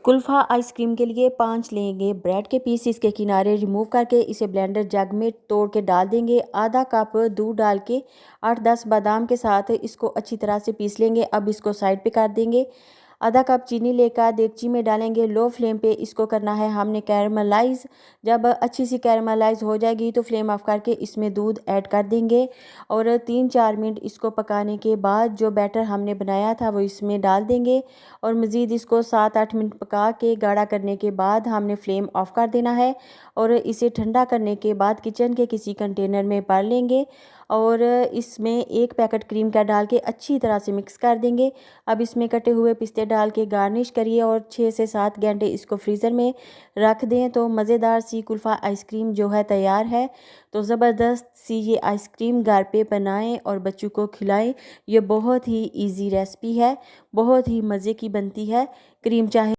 Kulfa ice cream के लिए 5 लेंगे ब्रेड के पीस, इसके किनारे रिमूव करके इसे ब्लेंडर जग में तोड़ के डाल देंगे। आधा कप दूध डाल के 8-10 बादाम के साथ इसको अच्छी तरह से पीस लेंगे। अब इसको साइड पे कर देंगे। आधा कप चीनी लेकर देगची में डालेंगे। लो फ्लेम पे इसको करना है हमने कैरमलाइज़। जब अच्छी सी कैरमलाइज़ हो जाएगी तो फ्लेम ऑफ करके इसमें दूध ऐड कर देंगे और 3-4 मिनट इसको पकाने के बाद जो बैटर हमने बनाया था वो इसमें डाल देंगे और मज़ीद इसको 7-8 मिनट पका के गाढ़ा करने के बाद हमने फ्लेम ऑफ कर देना है और इसे ठंडा करने के बाद किचन के किसी कंटेनर में भर लेंगे और इसमें 1 पैकेट क्रीम का डाल के अच्छी तरह से मिक्स कर देंगे। अब इसमें कटे हुए पिस्ते डाल के गार्निश करिए और 6 से 7 घंटे इसको फ्रीज़र में रख दें तो मज़ेदार सी कुल्फ़ा आइसक्रीम जो है तैयार है। तो ज़बरदस्त सी ये आइसक्रीम घर पे बनाएं और बच्चों को खिलाएं। ये बहुत ही इजी रेसिपी है, बहुत ही मज़े की बनती है। क्रीम चाहे